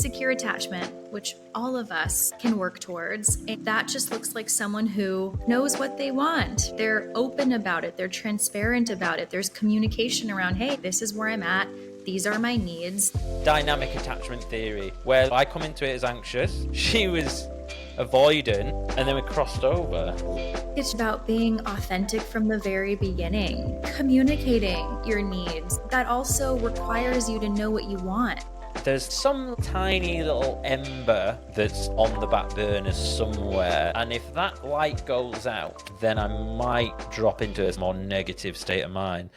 Secure attachment, which all of us can work towards. And that just looks like someone who knows what they want. They're open about it. They're transparent about it. There's communication around, hey, this is where I'm at. These are my needs. Dynamic attachment theory, where I come into it as anxious. She was avoidant, and then we crossed over. It's about being authentic from the very beginning, communicating your needs. That also requires you to know what you want. There's some tiny little ember that's on the back burner somewhere, and if that light goes out, then I might drop into a more negative state of mind.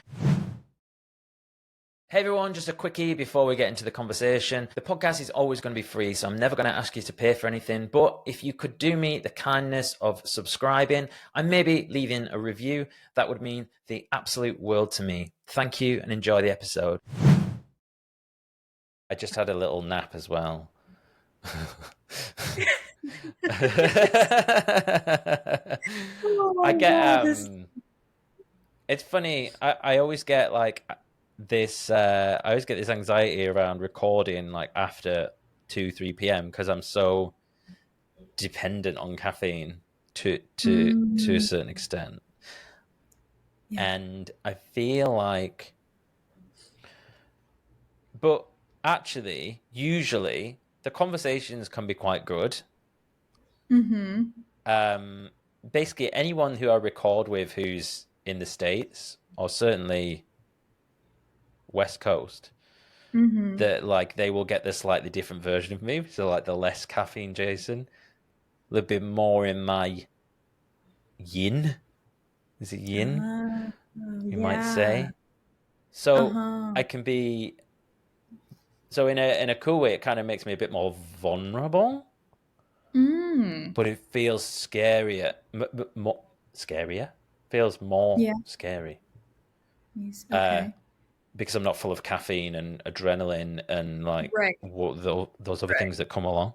Hey everyone, just a quickie before we get into the conversation. The podcast is always going to be free, so I'm never going to ask you to pay for anything, but if you could do me the kindness of subscribing and maybe leaving a review, that would mean the absolute world to me. Thank you and enjoy the episode. I just had a little nap as well. I get it's funny. I always get like this. I always get this anxiety around recording like after 2-3 p.m. because I'm so dependent on caffeine to a certain extent, and I feel like, but. Actually, usually the conversations can be quite good. Basically, anyone who I record with who's in the States or certainly West Coast, that like they will get the slightly different version of me. So like the less caffeine Jason, a little bit more in my yin. Is it yin? You might say. So I can be. So in a cool way, it kind of makes me a bit more vulnerable, but it feels scarier. Feels more scary. Okay. Because I'm not full of caffeine and adrenaline and like those other things that come along.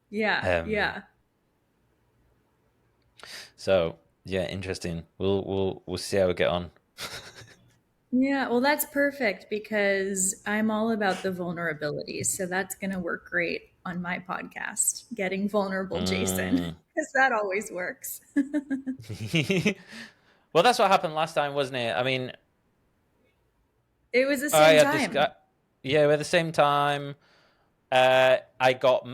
Yeah. So yeah, interesting. We'll see how we get on. Yeah, well, that's perfect because I'm all about the vulnerabilities. So that's going to work great on my podcast, Getting Vulnerable Jason, because that always works. Well, that's what happened last time, wasn't it? I mean, it was the same time. Yeah, at the same time. I got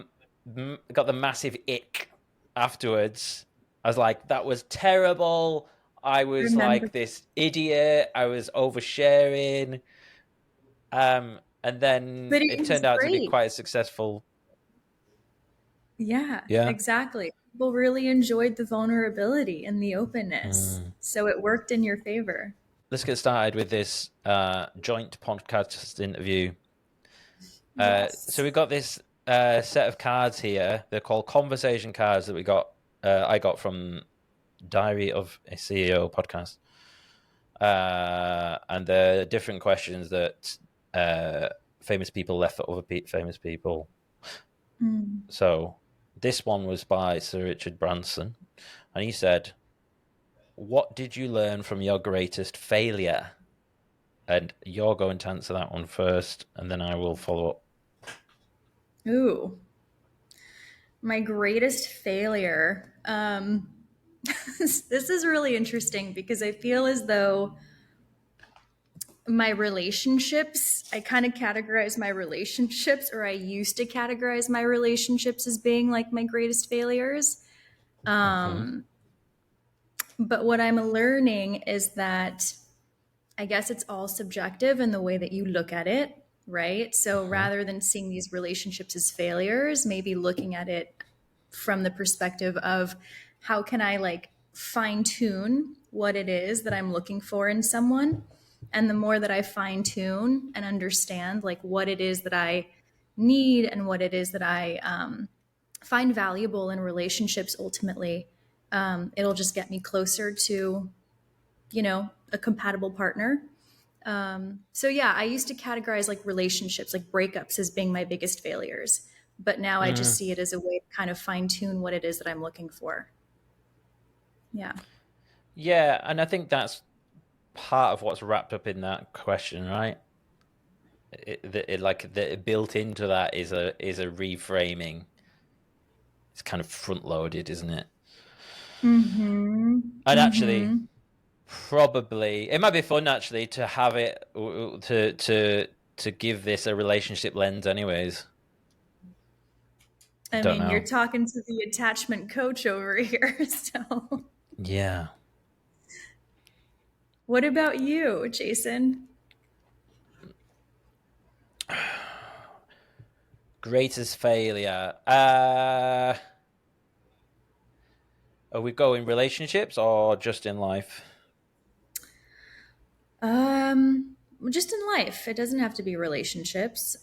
the massive ick afterwards. I was like, that was terrible. I was like this idiot. I was oversharing. And then it turned out to be quite a successful. Yeah, exactly. People really enjoyed the vulnerability and the openness. So it worked in your favor. Let's get started with this joint podcast interview. So we've got this set of cards here. They're called conversation cards that we got. I got from Diary of a CEO podcast, and they're different questions that famous people left for other famous people. So this one was by Sir Richard Branson, and he said, "What did you learn from your greatest failure?" And you're going to answer that one first, and then I will follow up. Ooh. My greatest failure. This is really interesting because I feel as though my relationships, I kind of categorize my relationships, or I used to categorize my relationships as being like my greatest failures. But what I'm learning is that I guess it's all subjective in the way that you look at it, right? So rather than seeing these relationships as failures, maybe looking at it from the perspective of how can I like fine tune what it is that I'm looking for in someone. And the more that I fine tune and understand like what it is that I need and what it is that I find valuable in relationships, ultimately, it'll just get me closer to, a compatible partner. So yeah, I used to categorize like relationships, like breakups as being my biggest failures. But now I just see it as a way to kind of fine tune what it is that I'm looking for. Yeah. Yeah. And I think that's part of what's wrapped up in that question, right? built into that is a reframing. It's kind of front loaded, isn't it? Mm-hmm. And actually, Mm-hmm. probably it might be fun actually to have it to give this a relationship lens, anyways. I I don't mean, you're know. talking to the attachment coach over here. So, Yeah. what about you, Jason? Greatest failure. Are we going relationships or just in life? Just in life. It doesn't have to be relationships.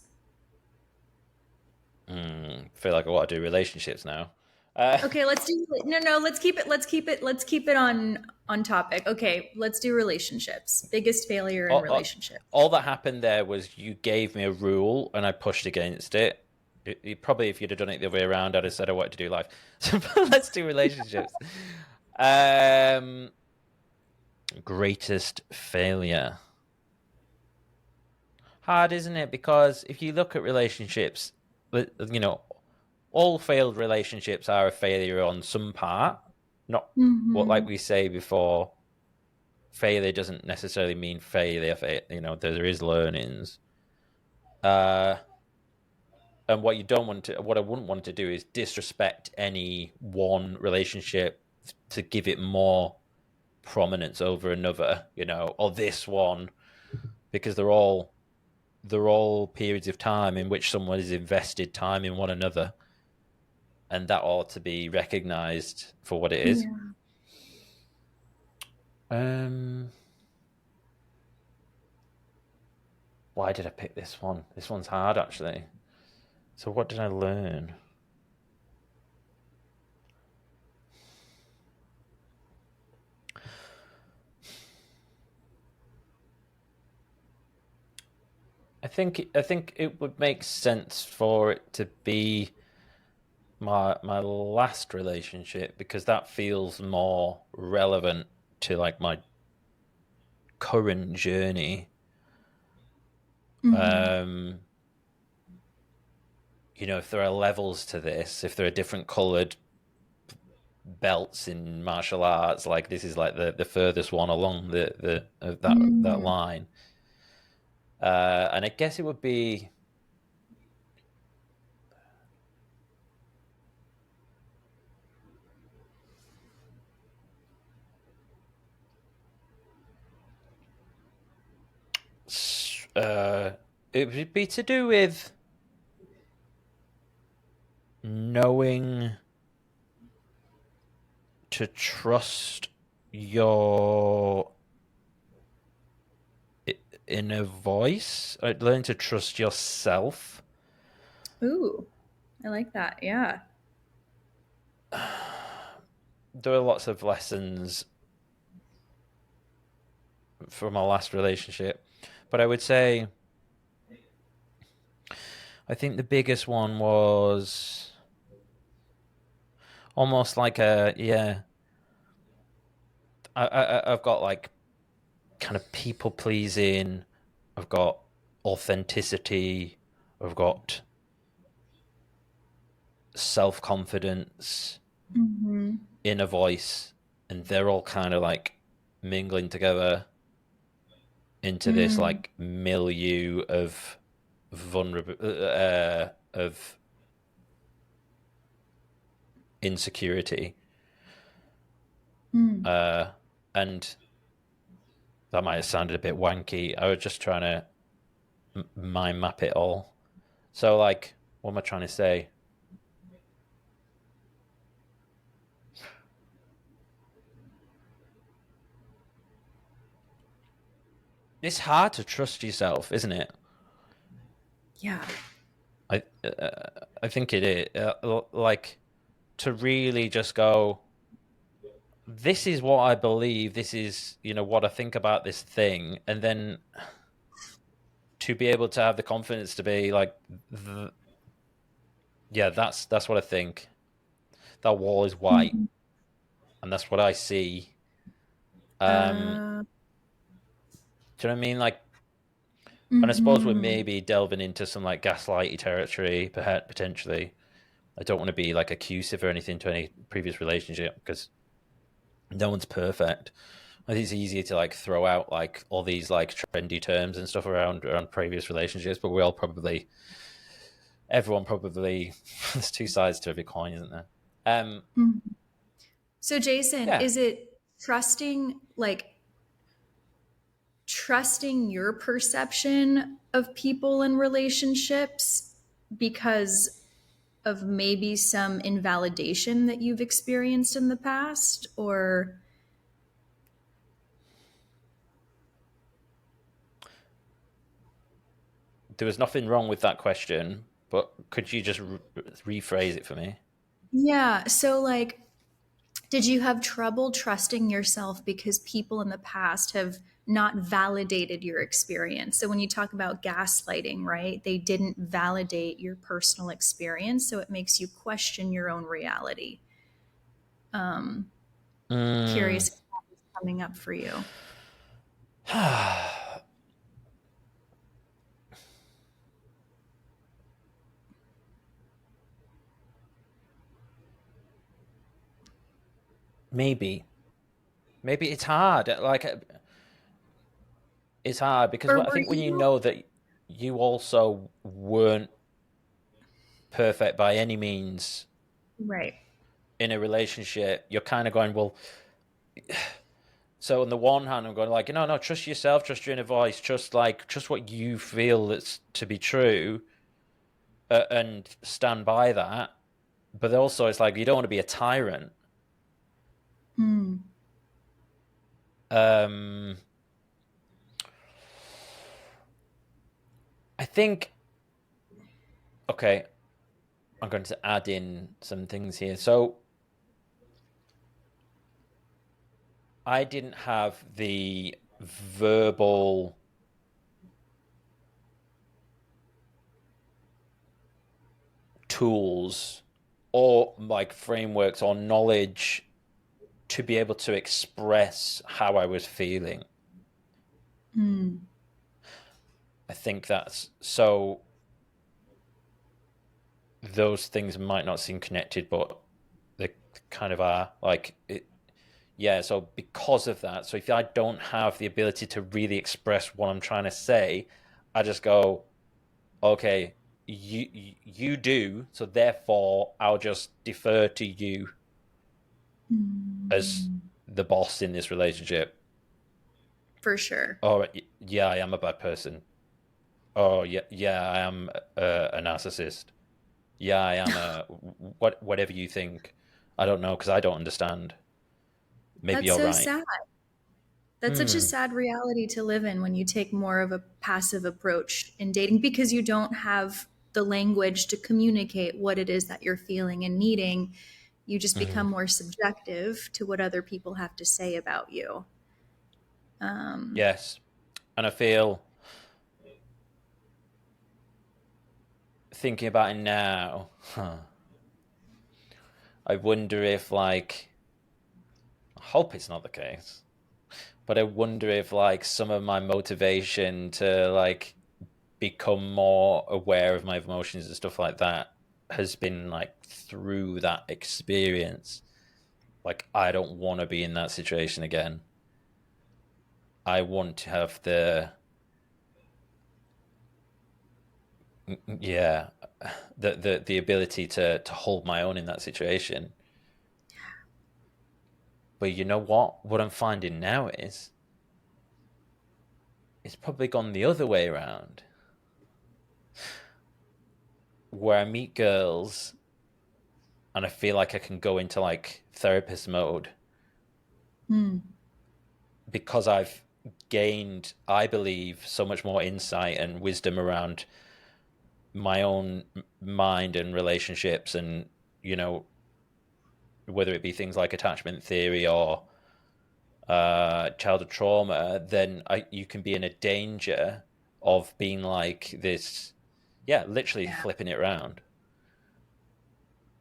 Feel like I want to do relationships now. Uh, Okay, let's do no, let's keep it on topic. Okay, let's do relationships. Biggest failure in all, all, relationships. all that happened there was you gave me a rule and I pushed against it. Probably if you'd have done it the other way around, I'd have said I wanted to do life. So let's do relationships. Um, Greatest failure. Hard, isn't it? Because if you look at relationships, you know, all failed relationships are a failure on some part. Not what, like Mm-hmm. we say before, failure doesn't necessarily mean failure. There is learnings. Uh, and what I wouldn't want to do is disrespect any one relationship to give it more prominence over another, or this one, because they're all periods of time in which someone has invested time in one another, and that ought to be recognized for what it is. Yeah. Um, why did I pick this one? This one's hard, actually. So, what did I learn? I think it would make sense for it to be my last relationship, because that feels more relevant to like my current journey. Mm-hmm. Um, if there are levels to this, if there are different colored belts in martial arts, like this is like the furthest one along that Mm-hmm. line. And I guess it would be uh, it would be to do with knowing to trust your inner voice. Learn to trust yourself. Ooh, I like that. Yeah. There are lots of lessons from my last relationship, but I would say I think the biggest one was almost like a yeah. I've got like kind of people pleasing. I've got authenticity. I've got self confidence, Mm-hmm. inner voice, and they're all kind of like mingling together into this Mm. like milieu of vulnerable of insecurity. Mm. And that might have sounded a bit wanky. I was just trying to mind map it all. So, like, what am I trying to say? It's hard to trust yourself, isn't it? Yeah. I think it is. Like, to really just go, this is what I believe. This is what I think about this thing, and then to be able to have the confidence to be like, yeah, that's what I think. That wall is white, Mm-hmm. and that's what I see. Um, Uh, do you know what I mean? Like, And I suppose we're Mm-hmm. maybe delving into some like gaslighty territory, perhaps potentially. I don't want to be like accusive or anything to any previous relationship because no one's perfect. I think it's easier to like throw out like all these like trendy terms and stuff around previous relationships, but we all probably everyone probably there's two sides to every coin, isn't there? Um, So, Jason, yeah. is it trusting your perception of people and relationships because of maybe some invalidation that you've experienced in the past? Or, There was nothing wrong with that question, but could you just rephrase it for me? yeah, so like, did you have trouble trusting yourself because people in the past have not validated your experience? So when you talk about gaslighting, right, they didn't validate your personal experience. So it makes you question your own reality. Um, Mm. Curious if that was coming up for you. Maybe, maybe it's hard. Like it's hard because Or I were think when you you? know that you also weren't perfect by any means Right. in a relationship, you're kind of going, well, so on the one hand, I'm going like, no, no, trust yourself, trust your inner voice, trust what you feel that's to be true, and stand by that. But also, it's like you don't want to be a tyrant. Hmm. Um, I think okay, I'm going to add in some things here. So I didn't have the verbal tools or like frameworks or knowledge to be able to express how I was feeling. Hmm. I think that's so those things might not seem connected, but they kind of are. Like it, yeah. So because of that, so if I don't have the ability to really express what I'm trying to say, I just go, okay, you do. So therefore, I'll just defer to you as Hmm. the boss in this relationship. For sure. Oh yeah, I am a bad person. Oh yeah, yeah, I am a narcissist. Yeah, I am a whatever you think. I don't know because I don't understand. Maybe That's you're so right. sad. That's such a Hmm. sad reality to live in when you take more of a passive approach in dating because you don't have the language to communicate what it is that you're feeling and needing. You just Hmm. become more subjective to what other people have to say about you. Um, Yes, and I feel thinking about it now. I wonder if like I hope it's not the case, but I wonder if like some of my motivation to like become more aware of my emotions and stuff like that has been like through that experience. Like I don't want to be in that situation again. I want to have yeah, the ability to hold my own in that situation. But you know what? What I'm finding now is it's probably gone the other way around, where I meet girls and I feel like I can go into like therapist mode hmm, because I've gained, I believe, so much more insight and wisdom around my own mind and relationships, and you know, whether it be things like attachment theory or childhood trauma, then you can be in a danger of being like this, yeah, literally yeah, flipping it around.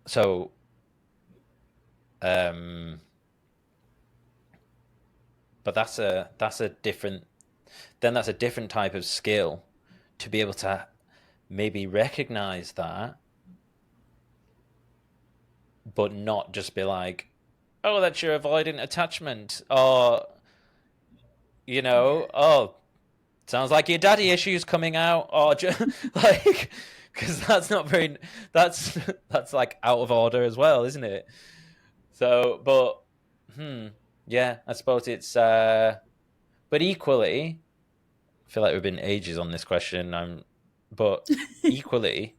So, um, but that's a different then that's a different type of skill. to be able to maybe recognize that, but not just be like, oh, that's your avoidant attachment, or Yeah. oh, sounds like your daddy issues coming out, or like, because that's not very, that's that's like out of order as well, isn't it? So, but yeah, I suppose it's but equally, I feel like we've been ages on this question. But equally,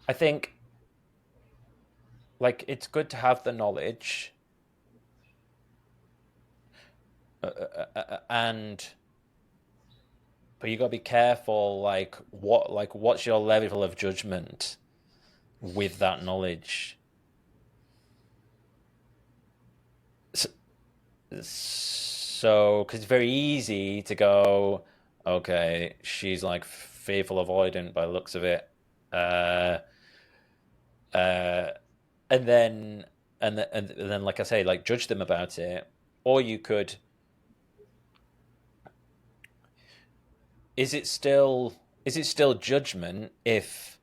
I think like it's good to have the knowledge, and but you got to be careful. What's your level of judgment with that knowledge? So, because it's very easy to go, okay, she's like fearful avoidant by the looks of it, uh, uh, and then and then like I say, like judge them about it, or you could. Is it still judgment if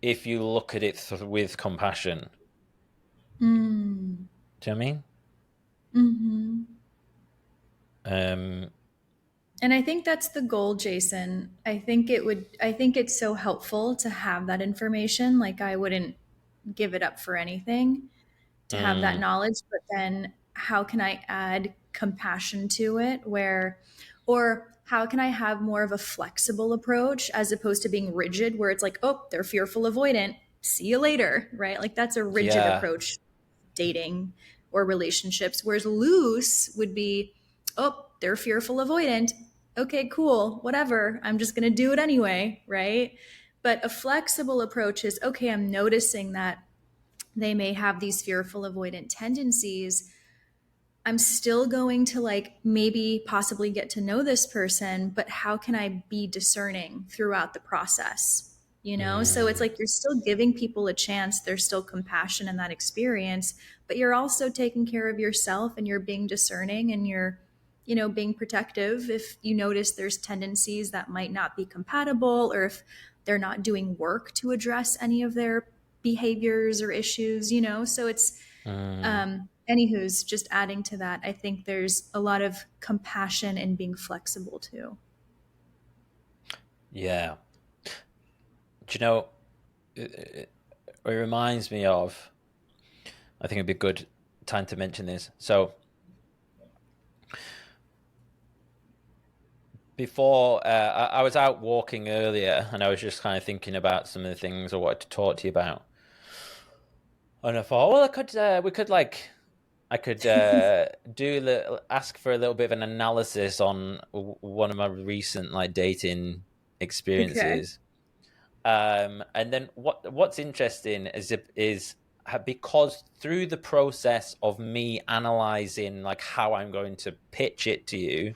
you look at it with compassion? Mm. Do you know what I mean? Mm-hmm. Um, And I think that's the goal, Jason. I think it's so helpful to have that information. Like, I wouldn't give it up for anything to have that mm, knowledge. But then, how can I add compassion to it? Or how can I have more of a flexible approach as opposed to being rigid, where it's like, oh, they're fearful avoidant. See you later, right? Like, that's a rigid yeah. approach dating or relationships. Whereas loose would be, oh, they're fearful avoidant. Okay, cool, whatever. I'm just going to do it anyway, right? But a flexible approach is, okay, I'm noticing that they may have these fearful avoidant tendencies. I'm still going to like maybe possibly get to know this person, but how can I be discerning throughout the process? You know, so it's Mm, like you're still giving people a chance. There's still compassion in that experience, but you're also taking care of yourself and you're being discerning and you're, being protective if you notice there's tendencies that might not be compatible or if they're not doing work to address any of their behaviors or issues. So it's mm, anywho's just adding to that, I think there's a lot of compassion in being flexible too. yeah. Do you know? It reminds me of. I think it'd be a good time to mention this. So before I was out walking earlier, and I was just kind of thinking about some of the things I wanted to talk to you about. And I thought, well, we could like, I could ask for a little bit of an analysis on one of my recent like dating Okay. experiences. And then what's interesting is because through the process of me analyzing like how I'm going to pitch it to you,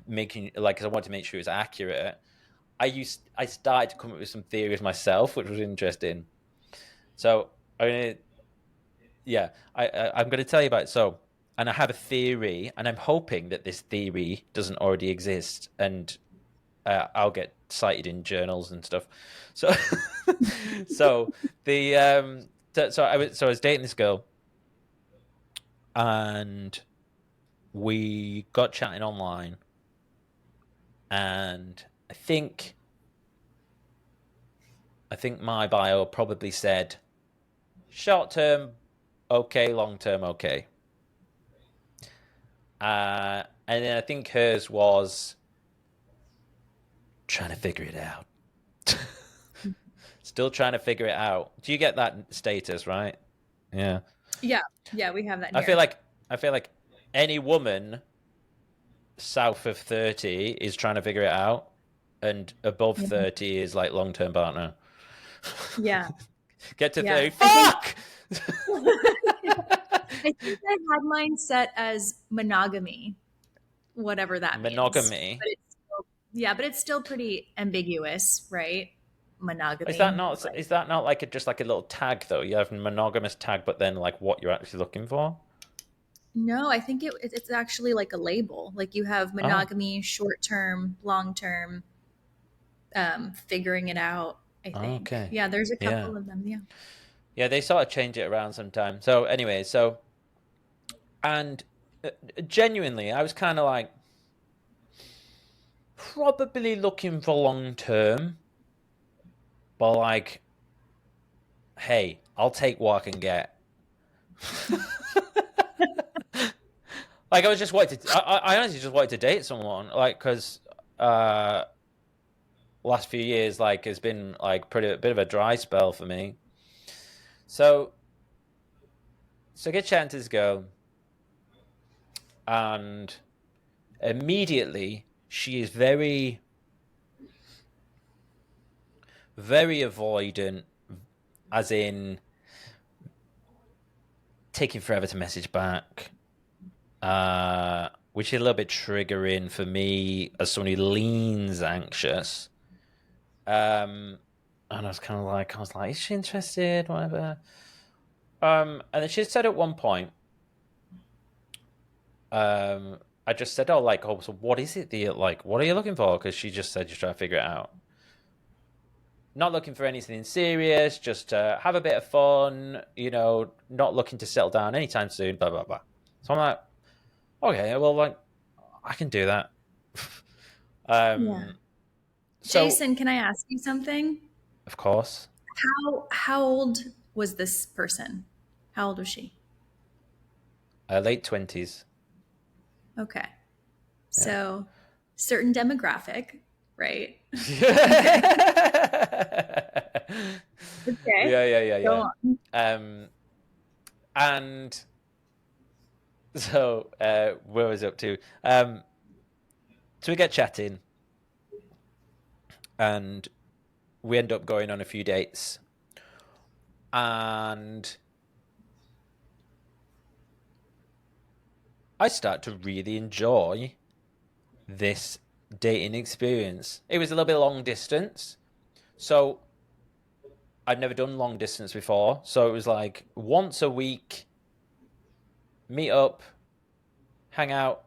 making like 'cause I want to make sure it's accurate. I started to come up with some theories myself, which was interesting. So I'm gonna yeah, I'm gonna tell you about it. So, and I have a theory, and I'm hoping that this theory doesn't already exist, and I'll get cited in journals and stuff. So, so the so I was dating this girl, and we got chatting online, and I think my bio probably said short term okay, long term okay. And then I think hers was trying to figure it out. Still trying to figure it out. Do you get that status, right? Yeah. Yeah. Yeah, we have that I feel here. like I feel like any woman south of 30 is trying to figure it out, and above Yeah. 30 is like long-term partner. Yeah. Get to Yeah. 30, fuck. I think I had mine set as monogamy, whatever that means. Monogamy. But it's still, yeah, but it's still pretty ambiguous, right? monogamy. Is that not like just like a little tag though? You have a monogamous tag, but then like what you're actually looking for? No, I think it's actually like a label. Like you have Oh, monogamy, short term, long term, figuring it out. I think. okay. Yeah, there's a Yeah. couple of them. Yeah. Yeah, they sort of change it around sometimes. So anyway, and genuinely, I was kind of like probably looking for long term, but like, hey, I'll take what I can get. Like I was just wanted to, I honestly just wanted to date someone, like because uh, last few years like has been like pretty a bit of a dry spell for me. So I get chatting to this girl, and immediately she is very avoidant, as in taking forever to message back, which is a little bit triggering for me as someone who leans anxious. And I was like, is she interested? Whatever. And then she said at one point, I just said, oh, like, oh, so what is it that you like? What are you looking for? Because she just said, just try to figure it out. Not looking for anything serious, just to have a bit of fun, not looking to settle down anytime soon, blah, blah, blah. So I'm like, okay, well, like, I can do that. Yeah. um, so, Jason, can I ask you something? of course, How old was this person? How old was she? late 20s. Okay. Yeah. So, certain demographic, right? Okay. yeah, Okay. yeah. Go on. Um, and so, where was I up to? So we get chatting, and we end up going on a few dates, and I start to really enjoy this dating experience. It was a little bit long distance, so I'd never done long distance before. So it was like once a week, meet up, hang out,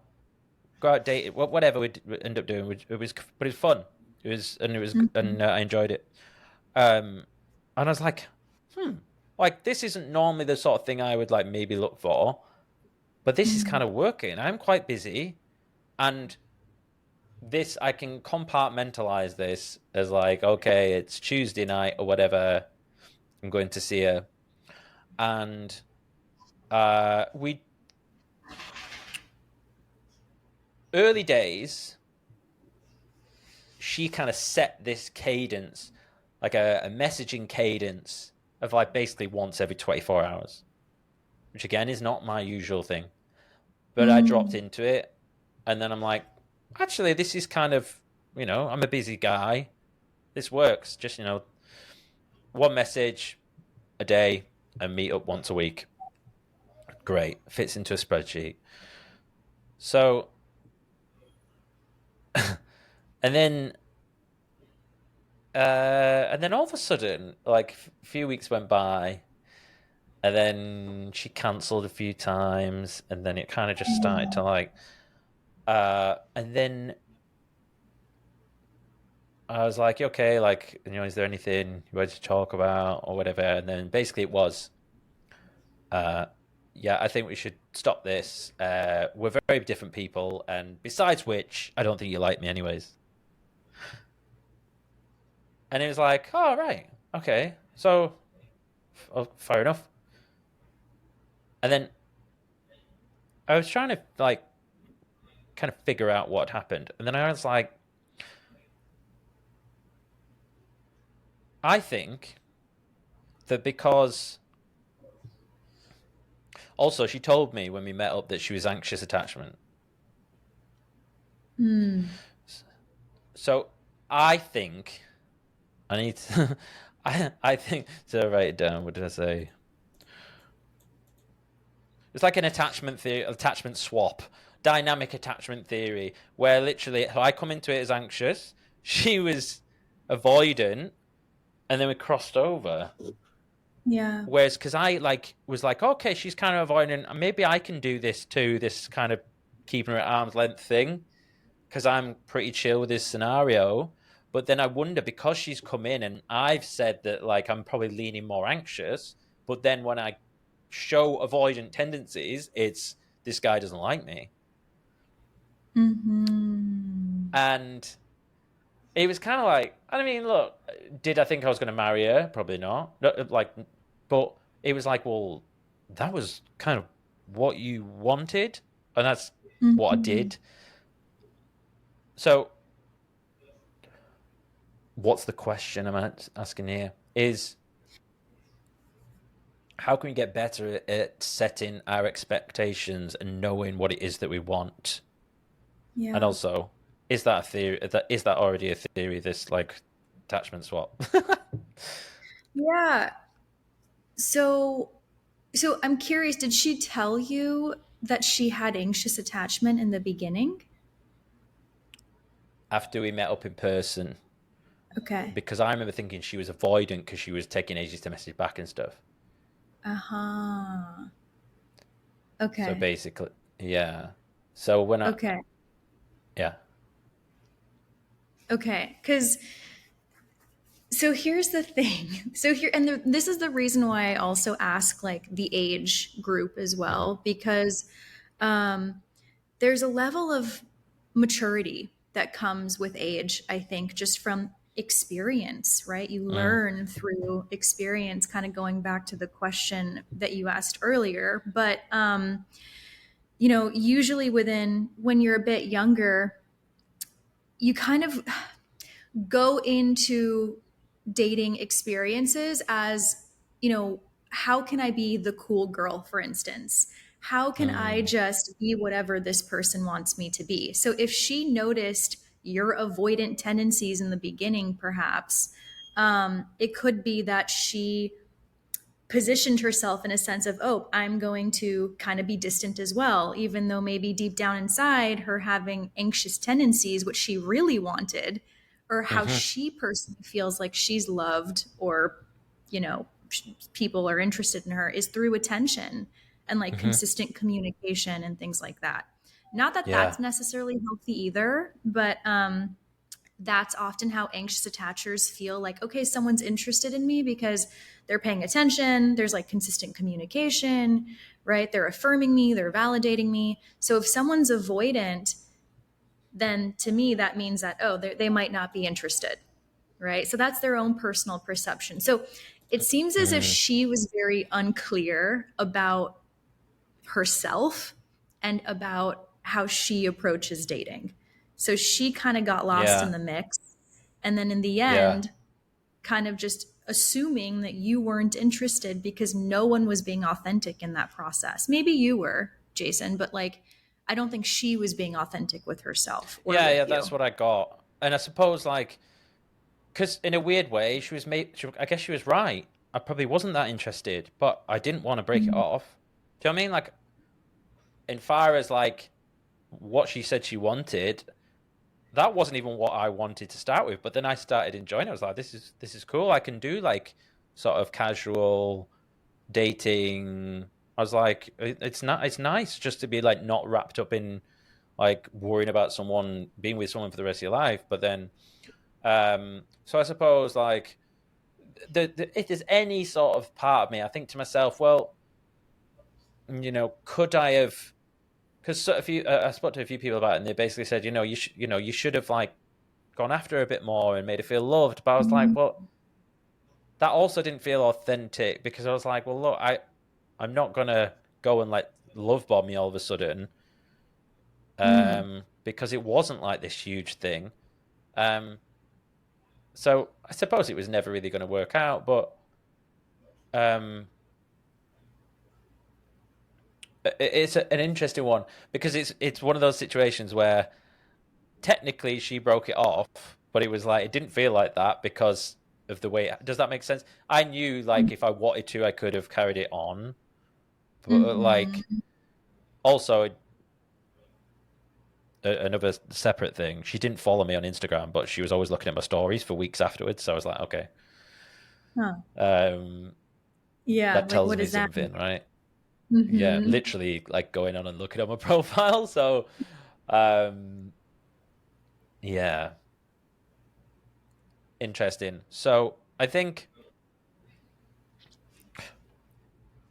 go out date, whatever we'd end up doing. It was, but it was fun. Mhm. And I enjoyed it. And I was like, like this isn't normally the sort of thing I would like maybe look for, but this is kind Mhm. of working. I'm quite busy, and this I can compartmentalize this as like, okay, it's Tuesday night or whatever. I'm going to see her, and we early days. She kind of set this cadence, like a messaging cadence of like basically once every 24 hours, which again is not my usual thing. But I dropped Mm. into it, and then I'm like, actually, this is kind of, I'm a busy guy. This works. Just, one message a day and meet up once a week. Great. Fits into a spreadsheet. So, and then, and then all of a sudden, like a few weeks went by, and then she cancelled a few times, and then it kind of just started to like, and then I was like, okay, like, is there anything you wanted to talk about or whatever? And then basically it was, uh, yeah, I think we should stop this. We're very different people, and besides which, I don't think you like me anyways. And it was like, oh, right, okay, so, oh, fair enough. And then I was trying to like kind of figure out what happened, and then I was like, I think that because also she told me when we met up that she was anxious attachment. Mm. So I think I need to, I think to write it down. What did I say? It's like an attachment theory, attachment swap, dynamic attachment theory, where literally I come into it as anxious. She was avoidant, and then we crossed over. Yeah. Whereas, because I like was like, okay, she's kind of avoiding. Maybe I can do this too. This kind of keeping her at arm's length thing, because I'm pretty chill with this scenario. But then I wonder, because she's come in and I've said that like I'm probably leaning more anxious. But then when I show avoidant tendencies, it's this guy doesn't like me, Mm-hmm. and it was kind of like, I mean, look, did I think I was going to marry her? Probably not. Like, but it was like, well, that was kind of what you wanted, and that's what I Mm-hmm. did. So, what's the question I'm asking here? Is how can we get better at setting our expectations and knowing what it is that we want? And Yeah. also, is that a theory? Is that already a theory? This like attachment swap? Yeah. So so I'm curious, did she tell you that she had anxious attachment in the beginning? After we met up in person, Okay. because I remember thinking she was avoidant because she was taking ages to message back and stuff. Uh-huh. So Okay. basically, yeah. So when I, Okay. yeah, Okay. Cuz so here's the thing. So here and this is the reason why I also ask like the age group as mm-hmm, well because um there's a level of maturity that comes with age, I think, just from experience, right? You mm, learn through experience, kind of going back to the question that you asked earlier. But, usually within when you're a bit younger, you kind of go into dating experiences as, how can I be the cool girl, for instance? How can I mm, just be whatever this person wants me to be? So if she noticed your avoidant tendencies in the beginning, perhaps, it could be that she positioned herself in a sense of, oh, I'm going to kind of be distant as well, even though maybe deep down inside her having anxious tendencies, what she really wanted, or how mm-hmm, she personally feels like she's loved or, people are interested in her is through attention and like mm-hmm, consistent communication and things like that. Not that yeah, that's necessarily healthy either, but that's often how anxious attachers feel like, okay, someone's interested in me because they're paying attention, there's like consistent communication, right? They're affirming me, they're validating me. So if someone's avoidant, then to me that means that, oh, they might not be interested, right? So that's their own personal perception. So it seems as if mm, she was very unclear about herself and about how she approaches dating. So she kind of got lost in yeah, the mix. And then in the yeah, end, kind of just assuming that you weren't interested because no one was being authentic in that process. Maybe you were, Jason, but like, I don't think she was being authentic with herself or yeah, yeah. with That's you. what I got, and I suppose like, because in a weird way, I guess she was right. I probably wasn't that interested, but I didn't want to break it Mm-hmm. off. Do you know what I mean? Like, in far as like what she said she wanted, that wasn't even what I wanted to start with. But then I started enjoying it. I was like, this is cool. I can do like sort of casual dating. I was like, it's not. It's nice just to be like not wrapped up in like worrying about someone being with someone for the rest of your life. But then, so I suppose like if there's any sort of part of me, I think to myself, well, could I have? Because I spoke to a few people about it, and they basically said, you should have like gone after her a bit more and made her feel loved. But I was like, well, that also didn't feel authentic because I was like, well, look, I'm not gonna go and like love bomb me all of a sudden, Mm-hmm. because it wasn't like this huge thing. Um, so I suppose it was never really going to work out, but um, it's an interesting one because it's one of those situations where technically she broke it off, but it was like it didn't feel like that because of the way. Does that make sense? I knew like if I wanted to, I could have carried it on, but like Mm-hmm. also another separate thing. She didn't follow me on Instagram, but she was always looking at my stories for weeks afterwards. So I was like, okay. Huh. Um, Yeah, that like tells what me does that something, right? Yeah, mean? literally like going on and looking at my profile. So, um, yeah, interesting. So I think,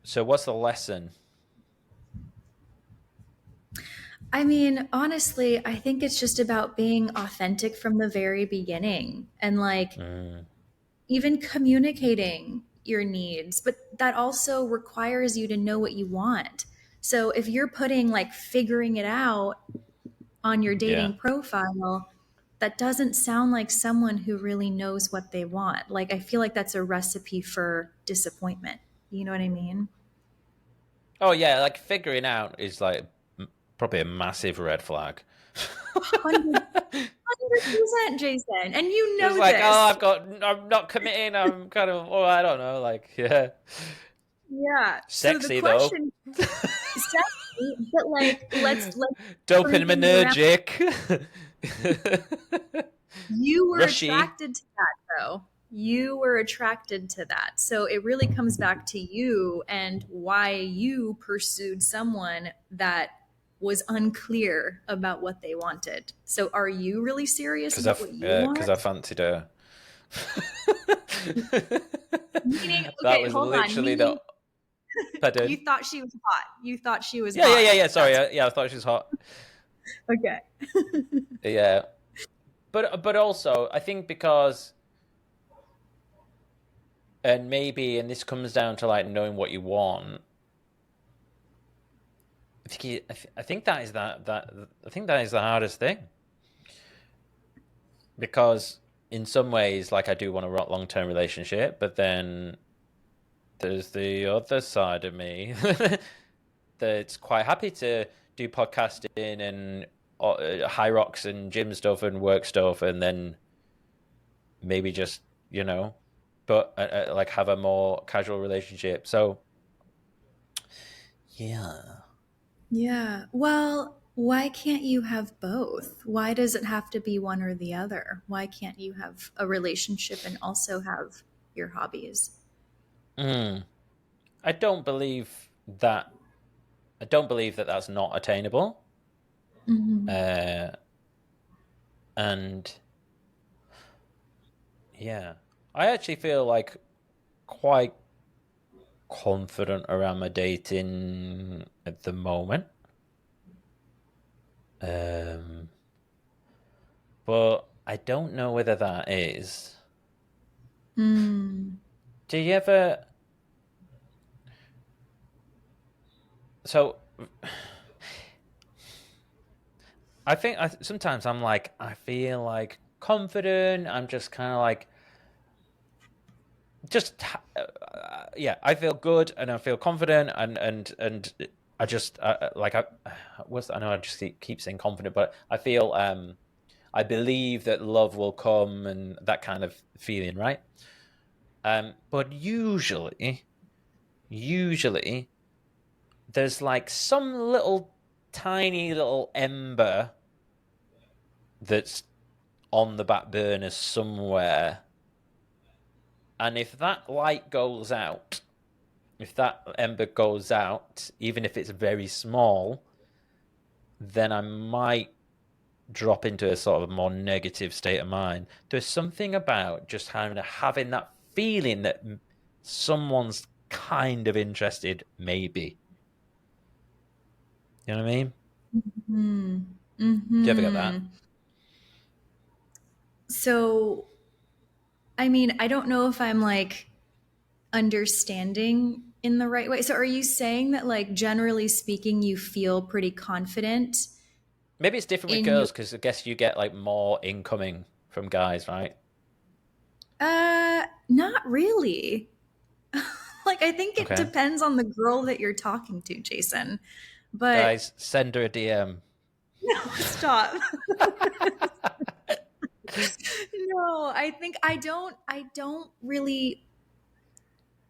so what's the lesson? I mean, honestly, I think it's just about being authentic from the very beginning and like Mm, even communicating your needs, but that also requires you to know what you want. So if you're putting like figuring it out on your yeah. dating profile, that doesn't sound like someone who really knows what they want. Like, I feel like that's a recipe for disappointment. You know what I mean? Oh yeah, like figuring out is like probably a massive red flag. 100%, Jason. And you It's know like, oh, this. I'm not committing. I'm kind of, oh, I don't know, like, yeah, Yeah. So the sexy though, question sexy, but like let's turn things around. dopaminergic, You were rushy. attracted to that though. You were attracted to that. So it really comes back to you and why you pursued someone that was unclear about what they wanted. So are you really serious about what you Because I want? fancied her. Meaning, That okay, was hold on. literally the Meaning pardon. you thought she was hot. You thought she was Yeah, hot. yeah, yeah, yeah. Sorry, That's yeah, I thought she was hot. okay. Yeah, but also I think because and maybe and this comes down to like knowing what you want. I think that is that I think that is the hardest thing because in some ways, like I do want a long term relationship, but then there's the other side of me that's quite happy to do podcasting and high rocks and gym stuff and work stuff, and then maybe just you know, but like have a more casual relationship. So yeah. Yeah. Well, why can't you have both? Why does it have to be one or the other? Why can't you have a relationship and also have your hobbies? Mm. I don't believe that. I don't believe that that's not attainable. Hmm. Uh, and yeah, I actually feel like quite confident around my dating at the moment. Um, but I don't know whether that is. Mm. Do you ever? So, sometimes I'm like I feel like confident. I'm just kind of like just yeah. I feel good and I feel confident and I just like I know I just keep saying confident, but I feel I believe that love will come and that kind of feeling, right? But usually, there's like some little tiny little ember that's on the back burner somewhere, and if that light goes out, if that ember goes out, even if it's very small, then I might drop into a sort of more negative state of mind. There's something about just having that feeling that someone's kind of interested, maybe. You know what I mean? Hmm. Do you ever get that? Hmm. So, I mean, I don't know if I'm like understanding in the right way. So, are you saying that, like, generally speaking, you feel pretty confident Maybe it's different with in your girls because I guess you get like more incoming from guys, right? not really. Like, I think it Okay. depends on the girl that you're talking to, Jason. But Guys, send her a DM. no, stop. No, I think I don't really.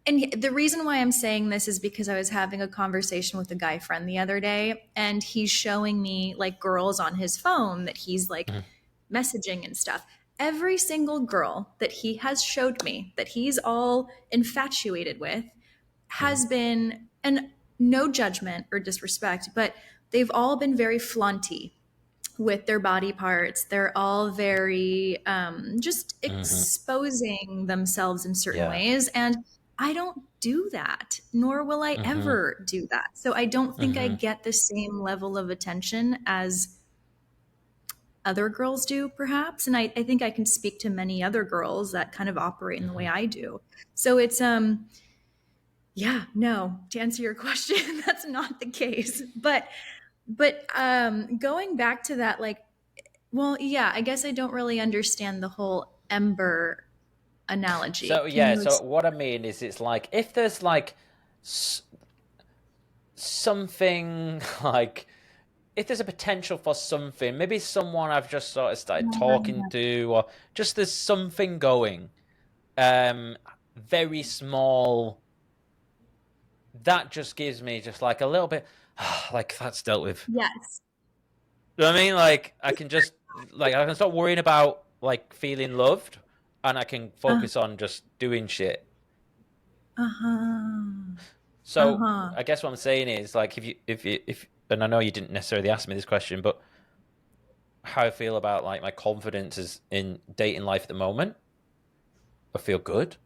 And the reason why I'm saying this is because I was having a conversation with a guy friend the other day, and he's showing me like girls on his phone that he's like Mhm. messaging and stuff. every single girl that he has showed me that he's all infatuated with Mm-hmm. has been, and no judgment or disrespect, but they've all been very flaunty with their body parts. They're all very just Mm-hmm. exposing themselves in certain Yeah. ways. And I don't do that, nor will I Mm-hmm. ever do that. So I don't think I Mm-hmm. get the same level of attention as other girls do, perhaps. And I think I can speak to many other girls that kind of operate in the way Mm-hmm. I do. So it's, yeah, no, to answer your question, that's not the case. But going back to that, like, well, yeah, I guess I don't really understand the whole ember So analogy. Can yeah, you so what I mean is, it's like if there's like s- something like if there's a potential for something, maybe someone I've just sort of started talking to, or just there's something going, um, very small, that just gives me just like a little bit, like that's dealt with. Yes. You know what I mean? Like I can just like I can stop worrying about like feeling loved, and I can Uh focus on just doing shit. huh. Uh So huh. I guess what I'm saying is like if and I know you didn't necessarily ask me this question, but how I feel about like my confidence is in dating life at the moment, I feel good.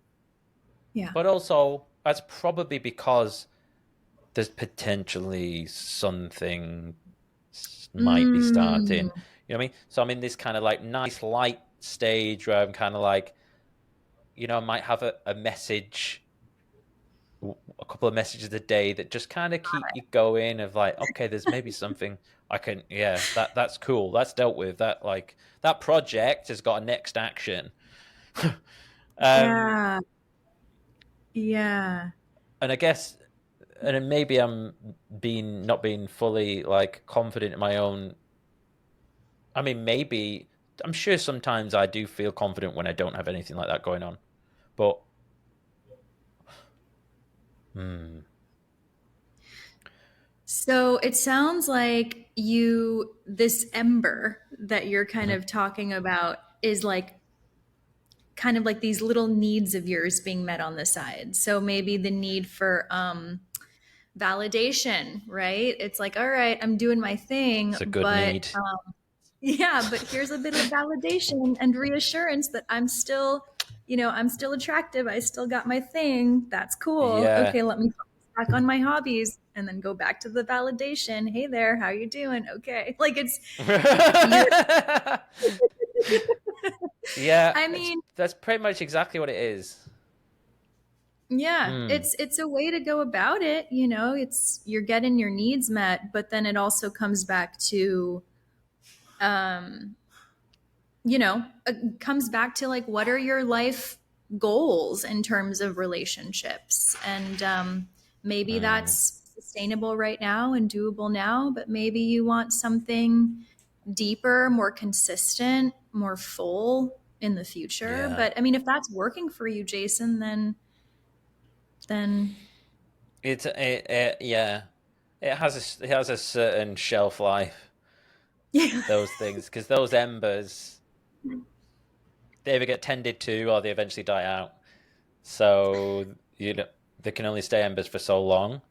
Yeah. But also that's probably because there's potentially something might be starting. Mm. You know what I mean? So I'm in this kind of like nice light stage where I'm kind of like, I might have a message, a couple of messages a day that just kind of keep you going of like, okay, there's maybe something I can, yeah, that's cool. That's dealt with. That like that project has got a next action. um, Yeah. Yeah. and I guess, and then maybe I'm being not being fully like confident in my own. I mean, maybe I'm sure sometimes I do feel confident when I don't have anything like that going on, but hmm, So it sounds like this ember that you're kind mhm, of talking about is like kind of like these little needs of yours being met on the side. So maybe the need for validation, right? It's like, all right, I'm doing my thing, it's a good but need. yeah, but here's a bit of validation and reassurance that I'm still, I'm still attractive. I still got my thing. That's cool. Yeah. Okay, let me focus back on my hobbies and then go back to the validation. Hey there, how you doing? Okay. Like you're Yeah, I mean, that's pretty much exactly what it is. yeah, Hmm. it's a way to go about it, it's you're getting your needs met, but then it also comes back to um comes back to like what are your life goals in terms of relationships, and maybe Hmm. that's sustainable right now and doable now, but maybe you want something deeper, more consistent, more full in the future. Yeah. But I mean, if that's working for you, Jason, then Yeah. It has a certain shelf life. yeah. Those things, because those embers, they either get tended to or they eventually die out. So they can only stay embers for so long.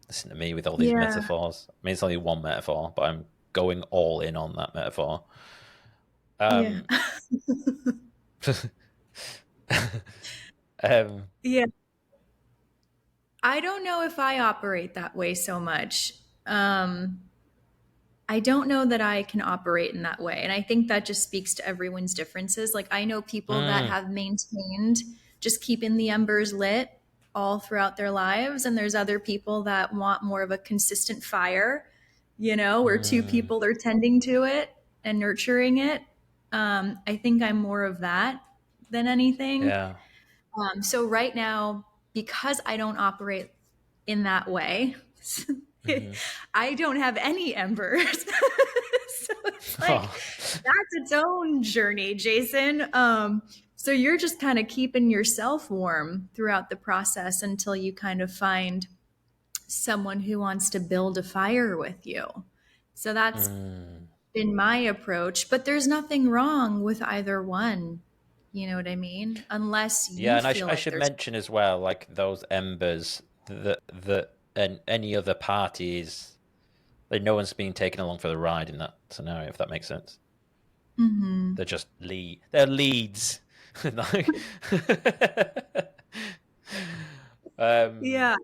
Listen to me with all these Yeah. metaphors. I mean, it's only one metaphor, but I'm going all in on that metaphor. Yeah. Um, um, Yeah. I don't know if I operate that way so much. Um, I don't know that I can operate in that way. And I think that just speaks to everyone's differences. Like, I know people that mm, have maintained just keeping the embers lit all throughout their lives. And there's other people that want more of a consistent fire, where two mm, people are tending to it and nurturing it. I think I'm more of that than anything. yeah. So right now, because I don't operate in that way, Hmm. I don't have any embers. So it's like Oh, that's its own journey, Jason. So you're just kind of keeping yourself warm throughout the process until you kind of find someone who wants to build a fire with you. So that's mm. been my approach, but there's nothing wrong with either one. You know what I mean? Unless Yeah, you and feel I like should there's. mention as well, like those embers that and any other parties, like no one's being taken along for the ride in that scenario, if that makes sense. Hmm. They're just they're leads. Like- um Yeah.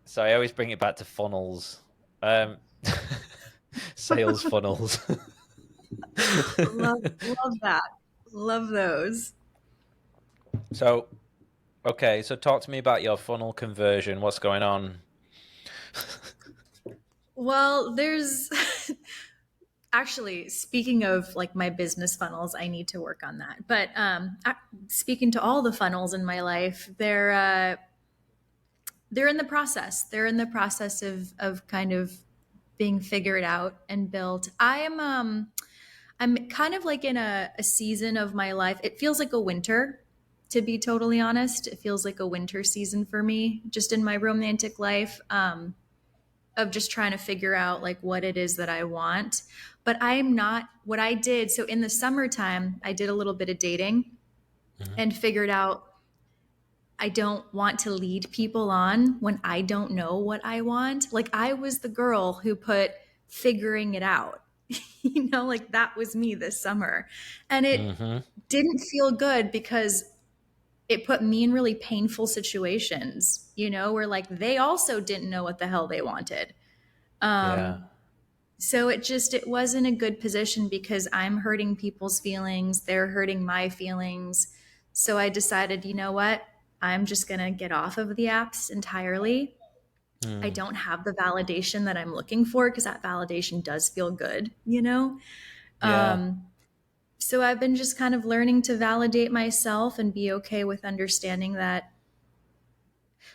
so I always bring it back to funnels. Um sales funnels. Love that. Love those. So okay, so talk to me about your funnel conversion. What's going on? Well, there's actually, speaking of like my business funnels, I need to work on that. But speaking to all the funnels in my life, they're in the process. They're in the process of kind of being figured out and built. I'm kind of like in a season of my life. It feels like a winter, to be totally honest. It feels like a winter season for me, just in my romantic life. Of just trying to figure out like what it is that I want. But I'm not what I did. So in the summertime, I did a little bit of dating Mhm. and figured out I don't want to lead people on when I don't know what I want. Like I was the girl who put figuring it out. Like that was me this summer. And it Mhm. didn't feel good because it put me in really painful situations, where like they also didn't know what the hell they wanted. Yeah. So it wasn't a good position because I'm hurting people's feelings, they're hurting my feelings. So I decided, you know what? I'm just going to get off of the apps entirely. I Mm. don't have the validation that I'm looking for because that validation does feel good. Yeah. So I've been just kind of learning to validate myself and be okay with understanding that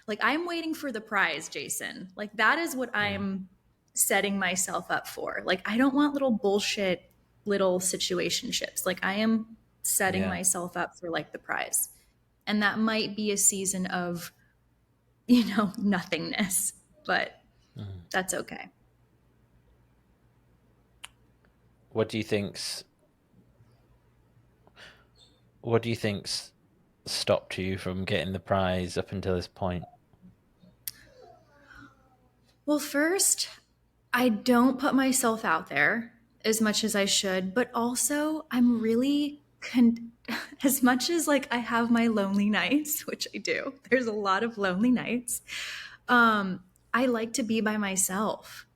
like I'm waiting for the prize, Jason. Like that is what Mm. I'm setting myself up for. Like I don't want little bullshit little situationships. Like I am setting Yeah. myself up for like the prize. And that might be a season of, nothingness, but Mm. that's okay. What do you think's what do you think's stopped you from getting the prize up until this point? Well, first, I don't put myself out there as much as I should, but also I'm really as much as like I have my lonely nights, which I do. There's a lot of lonely nights. Um I like to be by myself.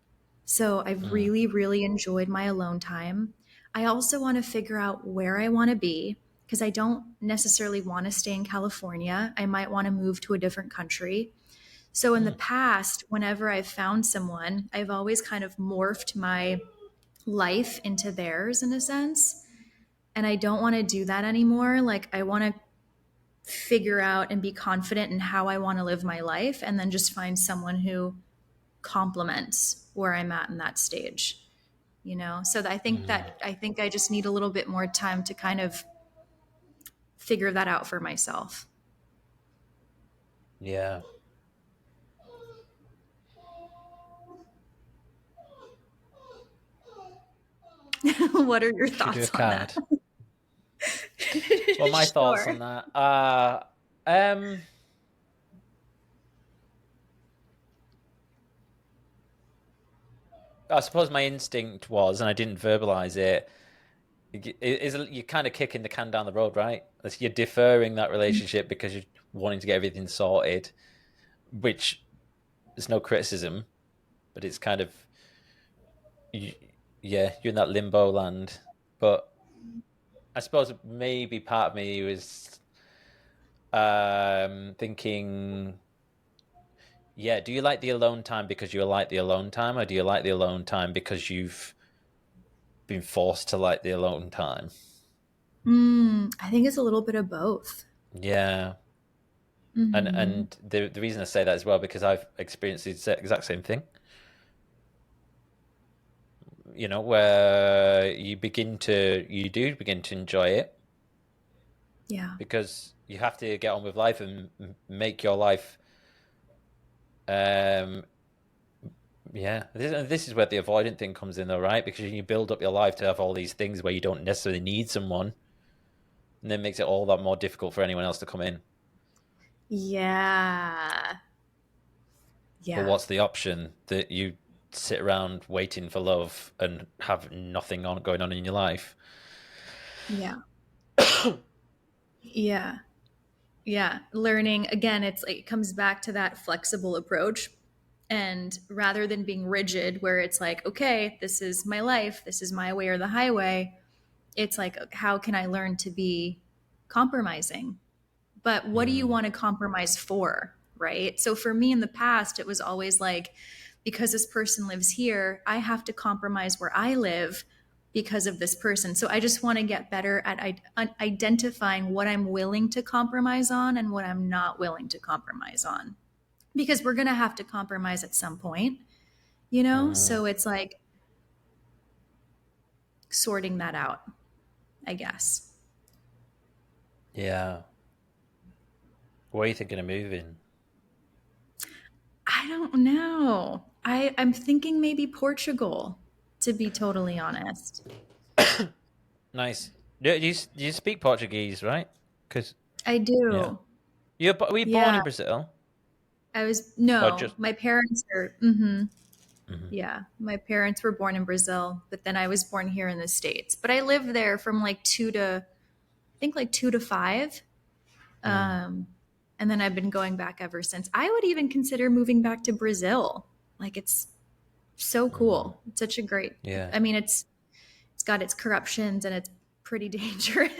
So I've Mm. really really enjoyed my alone time. I also want to figure out where I want to be because I don't necessarily want to stay in California. I might want to move to a different country. So in the Mm. past, whenever I've found someone, I've always kind of morphed my life into theirs in a sense. And I don't want to do that anymore. Like, I want to figure out and be confident in how I want to live my life and then just find someone who complements where I'm at in that stage. So Mm. I think I just need a little bit more time to kind of figure that out for myself. Yeah. What are your Should we do a thoughts on that? card? Well, my thoughts Sure. on that are I suppose my instinct was, and I didn't verbalize it, is you're kind of kicking the can down the road, right? You're deferring that relationship because you're wanting to get everything sorted, which is no criticism, but it's kind of, you, yeah, you're in that limbo land. But I suppose maybe part of me was thinking, yeah, do you like the alone time because you like the alone time, or do you like the alone time because you've been forced to like the alone time? I think it's a little bit of both. Yeah, Hmm. and the reason I say that as well because I've experienced the exact same thing. You know, where you do begin to enjoy it Yeah. because you have to get on with life and make your life um Yeah, this is where the avoidant thing comes in, though, right? Because you build up your life to have all these things where you don't necessarily need someone, and then it makes it all that more difficult for anyone else to come in. Yeah. But Yeah. what's the option? That you sit around waiting for love and have nothing on going on in your life? Yeah. Yeah. Yeah. Learning again, it's like it comes back to that flexible approach. And rather than being rigid, where it's like, okay, this is my life, this is my way or the highway, it's like, how can I learn to be compromising? But what do you Mm, want to compromise for? Right. So for me in the past, it was always like, because this person lives here, I have to compromise where I live because of this person. So I just want to get better at identifying what I'm willing to compromise on and what I'm not willing to compromise on. Because we're going to have to compromise at some point, you know? mm, So it's like sorting that out, I guess. yeah. Where are you thinking of moving? I don't know. I'm thinking maybe Portugal, to be totally honest. Nice. Do you speak Portuguese, right? Because I yeah, do. were you born Yeah. in Brazil I was, or no, just? my parents are, mm-hmm. Mhm. Yeah. My parents were born in Brazil, but then I was born here in the States. But I lived there from like I think like 2 to 5. Mm, Um, and then I've been going back ever since. I would even consider moving back to Brazil. Like it's so mm, cool. It's such a great, yeah. I mean, it's got its corruptions and it's pretty dangerous,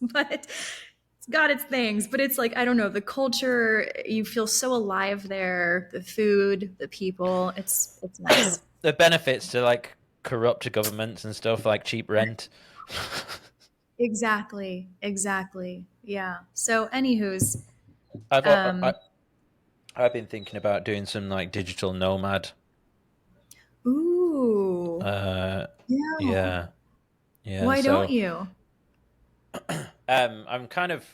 but it's got its things. But it's like, I don't know, the culture, you feel so alive there, the food, the people, it's nice. The benefits to like corrupt governments and stuff like cheap rent. Exactly, exactly. Yeah. So anywho's, I've um I've been thinking about doing some like digital nomad. ooh, Uh, yeah. yeah, yeah. Why don't So, you? I'm kind of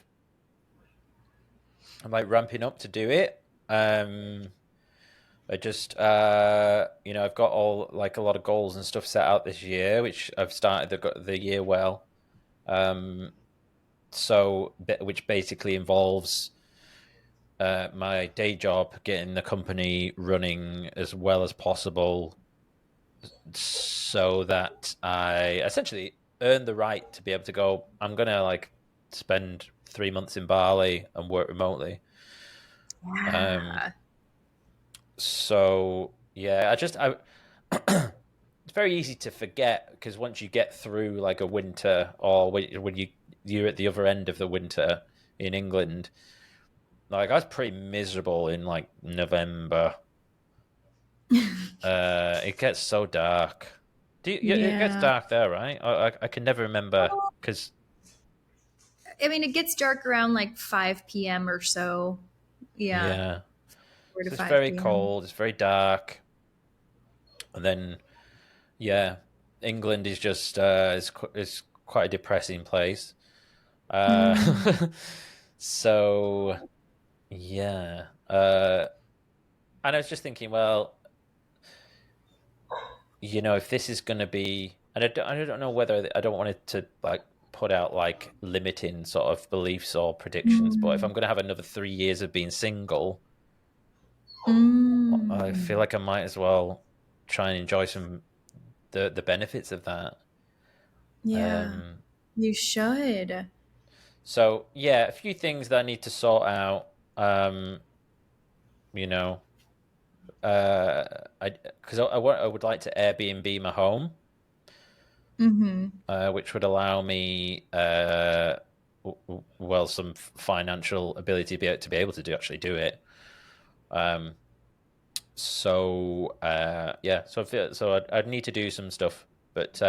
I'm like ramping up to do it. I just I've got all like a lot of goals and stuff set out this year, which I've started the year well. Um, which basically involves my day job, getting the company running as well as possible, so that I essentially earn the right to be able to go. I'm gonna like spend 3 months in Bali and work remotely. Um, Yeah. so yeah, it's very easy to forget because once you get through like a winter, or when you're at the other end of the winter in England, like I was pretty miserable in like November. It gets so dark. Yeah, it gets Yeah. dark there, right? I can never remember because I mean, it gets dark around like 5 p.m. or so. Yeah, yeah, 4 to so it's 5 very p.m. cold. It's very dark, and then yeah, England is just is quite a depressing place. Uh, Mm. so yeah, and I was just thinking, well, if this is going to be, and I don't know whether I don't want it to like put out like limiting sort of beliefs or predictions, but if I'm Mm. going to have another 3 years of being single, I feel Mm. like I might as well try and enjoy some the benefits of that. Yeah, Um, you should. so yeah, a few things that I need to sort out. Um, you know, I because I would like to Airbnb my home, Mm-hmm. which would allow me well some financial ability to be able to do it. Um, yeah, so I feel so I'd need to do some stuff, but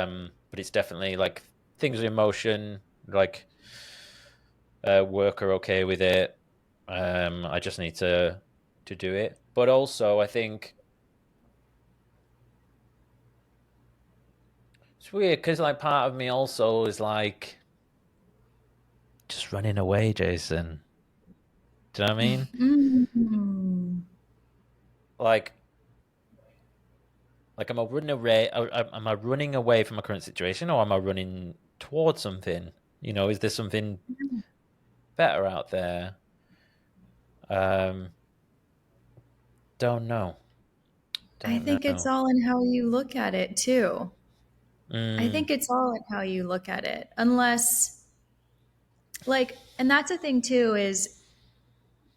it's definitely like things are in motion. Like work are okay with it. I just need to do it. But also, I think it's weird because like part of me also is like just running away, Jason. Do you know what I mean? Mm. Like Like, am I running away? Am I running away from my current situation, or am I running towards something? Is there something better out there? Um, don't know. I Don't think it's know. all in how you look at it too. I Mm, think it's all in how you look at it. Unless, like, and that's the thing too, is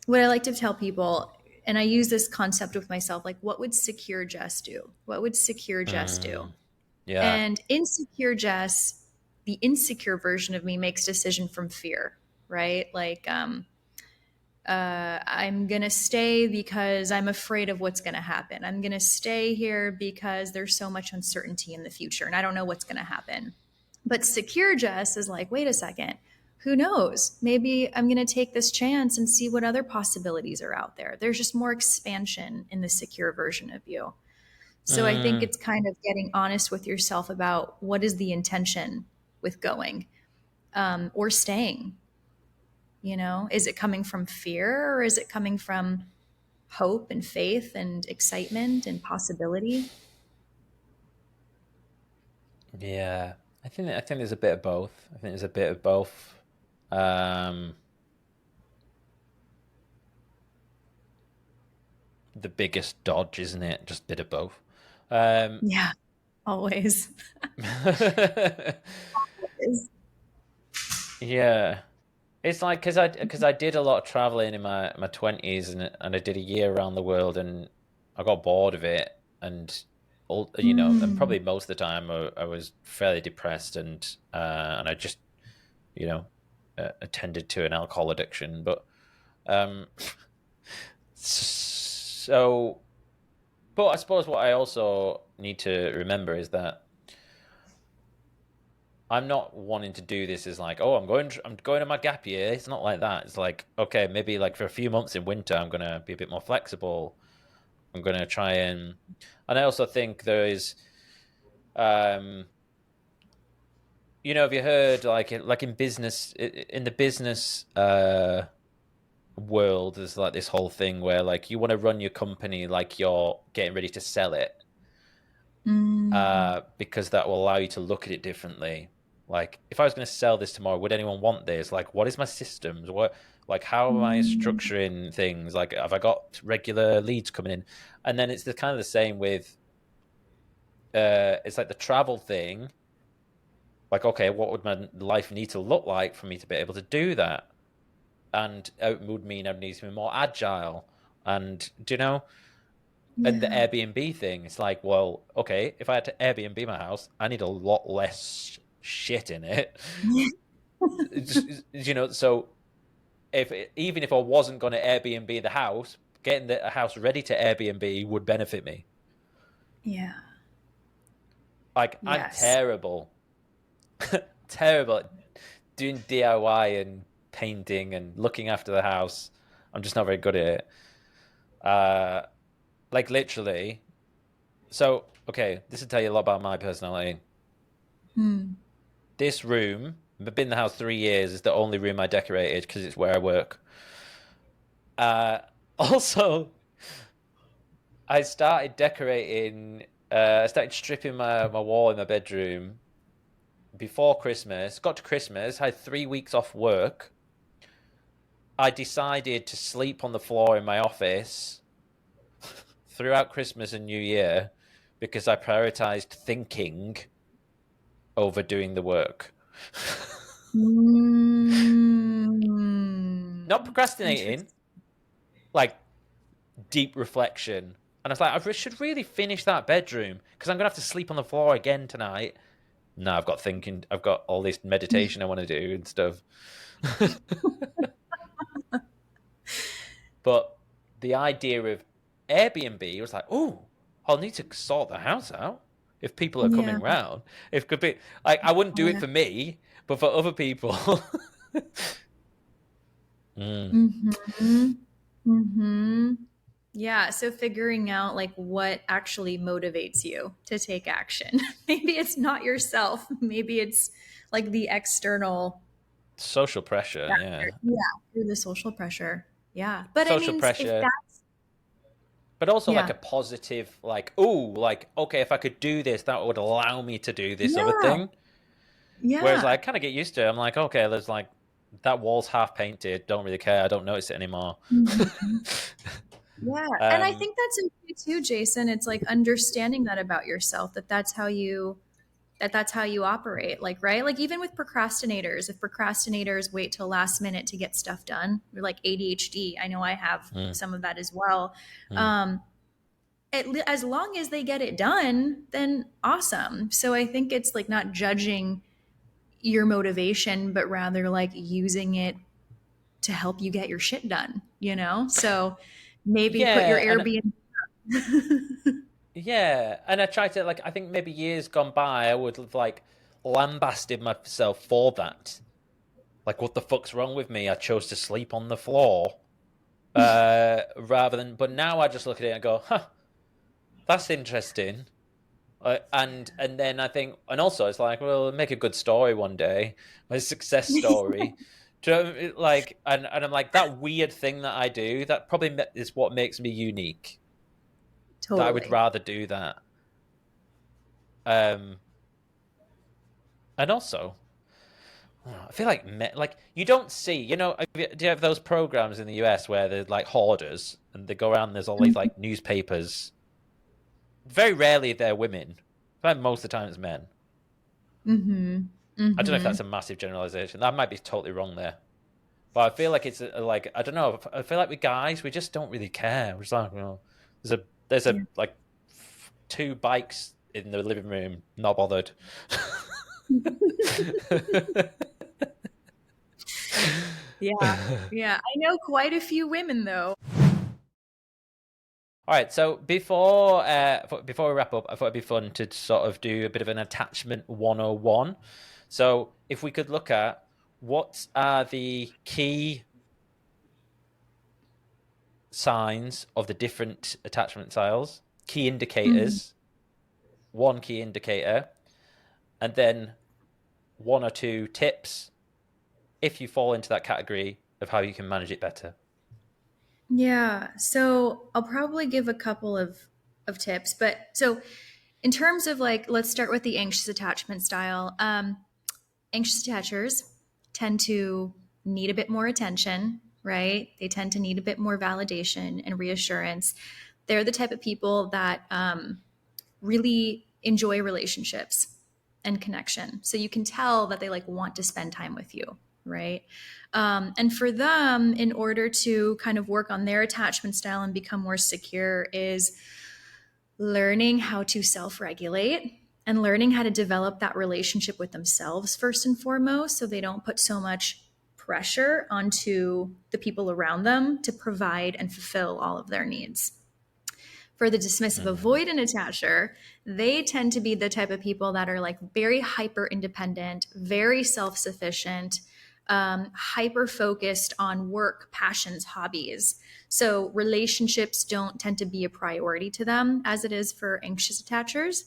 what I like to tell people, and I use this concept with myself, like, what would secure Jess do? What would secure Jess do? yeah. And insecure Jess, the insecure version of me, makes decision from fear, right? Like, I'm going to stay because I'm afraid of what's going to happen. I'm going to stay here because there's so much uncertainty in the future and I don't know what's going to happen. But secure Jess is like, wait a second, who knows? Maybe I'm going to take this chance and see what other possibilities are out there. There's just more expansion in the secure version of you. So I think Mm, it's kind of getting honest with yourself about what is the intention with going or staying. Is it coming from fear or is it coming from hope and faith and excitement and possibility? yeah. I think there's a bit of both. I think there's a bit of both. Um, the biggest dodge, isn't it? Just a bit of both. Um, Yeah, always. yeah. It's like because I did a lot of traveling in my 20s, and I did a year around the world, and I got bored of it, and and Mm, probably most of the time I was fairly depressed, and I just you know attended to an alcohol addiction. But um so but I suppose what I also need to remember is that I'm not wanting to do this as like, oh, I'm going on my gap year. It's not like that. It's like, okay, maybe like for a few months in winter, I'm gonna be a bit more flexible. I'm gonna try and I also think there is, um, have you heard like in business, in the business world, there's like this whole thing where like you want to run your company like you're getting ready to sell it, mm, because that will allow you to look at it differently. Like, if I was going to sell this tomorrow, would anyone want this? Like, what is my systems? Like, how am I mm, structuring things? Like, have I got regular leads coming in? And then it's the kind of the same with, it's like the travel thing. Like, okay, what would my life need to look like for me to be able to do that? And it would mean I'd need to be more agile. And and the yeah. Airbnb thing, it's like, well, okay, if I had to Airbnb my house, I need a lot less shit in it. So if even if I wasn't going to Airbnb the house, getting the house ready to Airbnb would benefit me. Yeah. Like, I'm Yes. terrible, terrible at doing DIY and painting and looking after the house. I'm just not very good at it. Uh, like, literally. So, okay, this will tell you a lot about my personality. Mm. This room, I've been in the house 3 years, is the only room I decorated because it's where I work. Uh, also, I started decorating. I started stripping my wall in my bedroom before Christmas. Got to Christmas, had 3 weeks off work. I decided to sleep on the floor in my office throughout Christmas and New Year because I prioritized thinking over doing the work. Not Mm. procrastinating, Interesting. like deep reflection. And I was like, I should really finish that bedroom because I'm gonna have to sleep on the floor again tonight. No, I've got thinking. I've got all this meditation I want to do and stuff. But the idea of Airbnb was like, oh, I'll need to sort the house out if people are Yeah. coming round. If could be like, I wouldn't do it Yeah. for me, but for other people. mm, Mm-hmm. Mm-hmm. Yeah. So figuring out like what actually motivates you to take action. Maybe it's not yourself. Maybe it's like the external social pressure, factor. yeah, Yeah. Through the social pressure. Yeah. But I social mean, if pressure. that's, but also like Yeah. a positive, like, oh, like, okay, if I could do this, that would allow me to do this other Yeah. thing. Whereas Yeah. like, I kind of get used to it. I'm like, okay, there's like, that wall's half painted. Don't really care. I don't notice it anymore. Mhm. Yeah. And I um, think that's okay too, Jason. It's like understanding that about yourself, that that's how you operate. Like, right? Like even with procrastinators, if procrastinators wait till last minute to get stuff done, or like ADHD, I know I have mm, some of that as well. mm. Um, as long as they get it done, then awesome. So I think it's like not judging your motivation, but rather like using it to help you get your shit done, you know? So maybe put your Yeah, and Airbnb. yeah, and I tried to like. I think maybe years gone by, I would have like lambasted myself for that. Like, what the fuck's wrong with me? I chose to sleep on the floor, rather than. But now I just look at it and go, huh, that's interesting. And then I think, and also it's like, well, make a good story one day, a success story. Do you know, like, and I'm like, that weird thing that I do, that probably is what makes me unique. That I would Totally. rather do that. Um, and also, I feel like you don't see, do you have those programs in the US where they're like hoarders and they go around and there's all these like newspapers. Very rarely they're women. Like most of the time it's men. Mm-hmm. I don't know if Mm-hmm. that's a massive generalization. That might be totally wrong there. But I feel like it's like, I don't know. I feel like with guys we just don't really care. We're just like, there's a Yeah. like two bikes in the living room, not bothered. Yeah. Yeah. I know quite a few women though. All right, so before we wrap up, I thought it'd be fun to sort of do a bit of an attachment 101. So if we could look at what are the key signs of the different attachment styles, key Mhm. indicators, one key indicator, and then one or two tips if you fall into that category of how you can manage it better. Yeah. So I'll probably give a couple of tips, but so in terms of like, let's start with the anxious attachment style. Anxious attachers tend to need a bit more attention, right? They tend to need a bit more validation and reassurance. They're the type of people that really enjoy relationships and connection. So you can tell that they like want to spend time with you, right? And for them, in order to kind of work on their attachment style and become more secure, is learning how to self regulate and learning how to develop that relationship with themselves first and foremost so they don't put so much pressure onto the people around them to provide and fulfill all of their needs. For the dismissive Mm-hmm. avoidant attacher, they tend to be the type of people that are like very hyper independent, very self sufficient, hyper focused on work, passions, hobbies. So relationships don't tend to be a priority to them as it is for anxious attachers.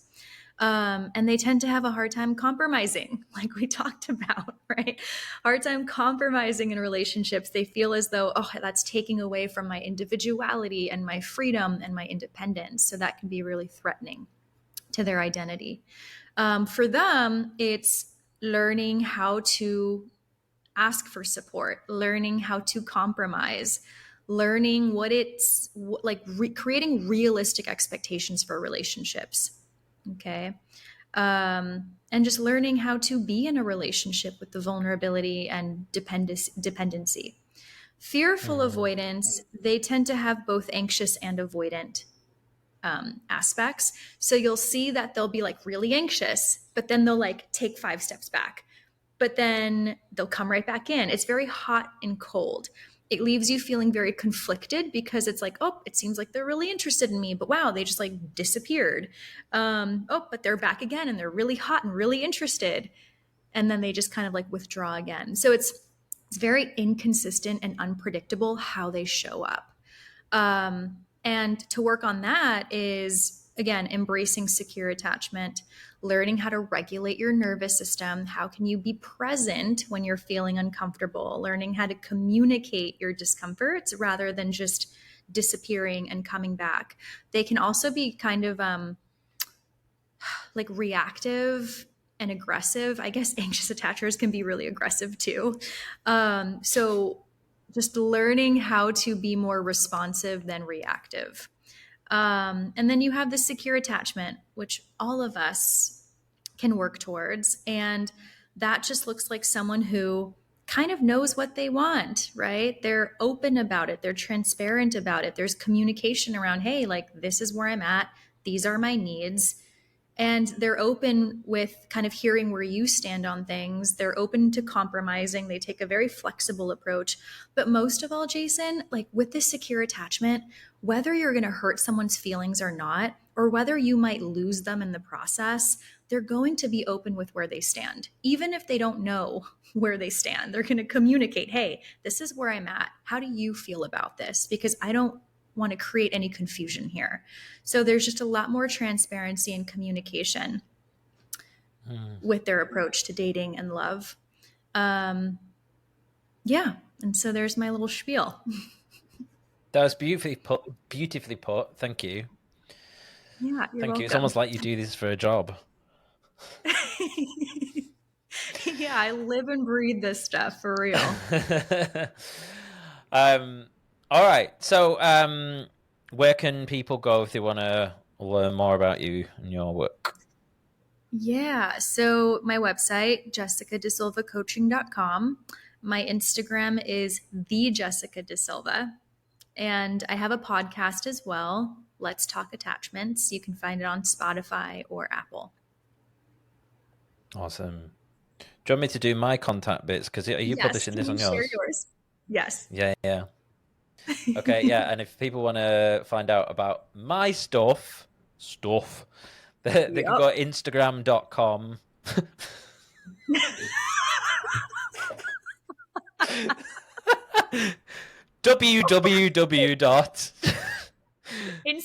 And they tend to have a hard time compromising, like we talked about, right? Hard time compromising in relationships. They feel as though, oh, that's taking away from my individuality and my freedom and my independence. So that can be really threatening to their identity. For them, it's learning how to ask for support, learning how to compromise, learning what it's like, creating realistic expectations for relationships. Okay. And just learning how to be in a relationship with the vulnerability and dependency. Fearful Mm-hmm. avoidance, they tend to have both anxious and avoidant aspects. So you'll see that they'll be like really anxious, but then they'll like take 5 steps back, but then they'll come right back in. It's very hot and cold. It leaves you feeling very conflicted because it's like, oh, it seems like they're really interested in me, but wow, they just like disappeared. Oh, but they're back again and they're really hot and really interested. And then they just kind of like withdraw again. So it's very inconsistent and unpredictable how they show up. And to work on that is, again, embracing secure attachment, learning how to regulate your nervous system. How can you be present when you're feeling uncomfortable? Learning how to communicate your discomforts rather than just disappearing and coming back. They can also be kind of like reactive and aggressive. I guess anxious attachers can be really aggressive too. So just learning how to be more responsive than reactive. And then you have the secure attachment, which all of us can work towards. And that just looks like someone who kind of knows what they want, right? They're open about it, they're transparent about it. There's communication around, hey, like, this is where I'm at, these are my needs. And they're open with kind of hearing where you stand on things. They're open to compromising. They take a very flexible approach. But most of all, Jason, like with this secure attachment, whether you're going to hurt someone's feelings or not, or whether you might lose them in the process, they're going to be open with where they stand. Even if they don't know where they stand, they're going to communicate, hey, this is where I'm at. How do you feel about this? Because I don't want to create any confusion here. So there's just a lot more transparency and communication with their approach to dating and love. Yeah. And so there's my little spiel. That was beautifully put. Beautifully put. Thank you. Yeah, you're Thank welcome. you. It's almost like you do this for a job. Yeah, I live and breathe this stuff for real. All right. So, where can people go if they want to learn more about you and your work? Yeah. So my website, jessicadesilvacoaching.com. My Instagram is the Jessica De Silva. And I have a podcast as well, Let's Talk Attachments. You can find it on Spotify or Apple. Awesome. Do you want me to do my contact bits? Because are you publishing this on yours? Share yours? Yes. Yeah. Okay, yeah. And if people want to find out about my stuff, they can go to Instagram.com. www.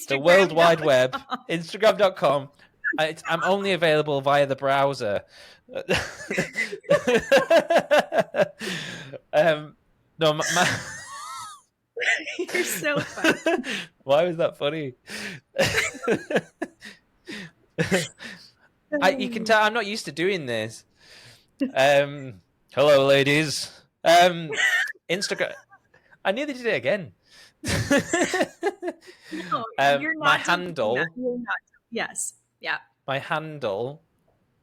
The World Wide Web, Instagram.com. I'm only available via the browser. No, You're so funny. Why was that funny? You can tell I'm not used to doing this. Hello, ladies. Instagram. I nearly did it again. No, you're not. My handle. You're not. Yes. Yeah. My handle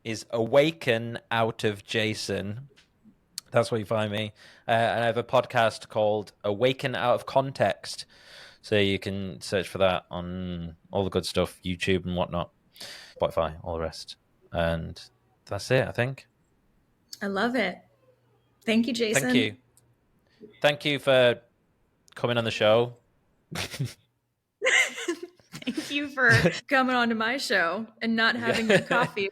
is Awaken out of Jason. That's where you find me. And I have a podcast called Awaken Out of Context. So you can search for that on all the good stuff, YouTube and whatnot, Spotify, all the rest. And that's it, I think. I love it. Thank you, Jason. Thank you. Thank you for coming on the show. Thank you for coming on to my show and not having your coffee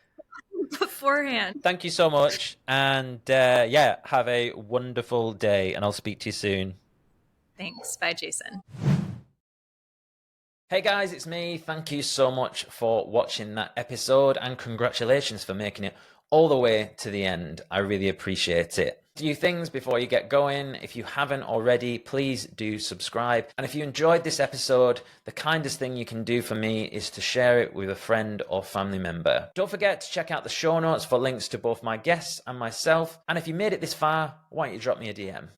beforehand. Thank you so much. And have a wonderful day. And I'll speak to you soon. Thanks. Bye, Jason. Hey guys, it's me. Thank you so much for watching that episode and congratulations for making it all the way to the end. I really appreciate it. A few things before you get going. If you haven't already, please do subscribe. And if you enjoyed this episode, the kindest thing you can do for me is to share it with a friend or family member. Don't forget to check out the show notes for links to both my guests and myself. And if you made it this far, why don't you drop me a DM?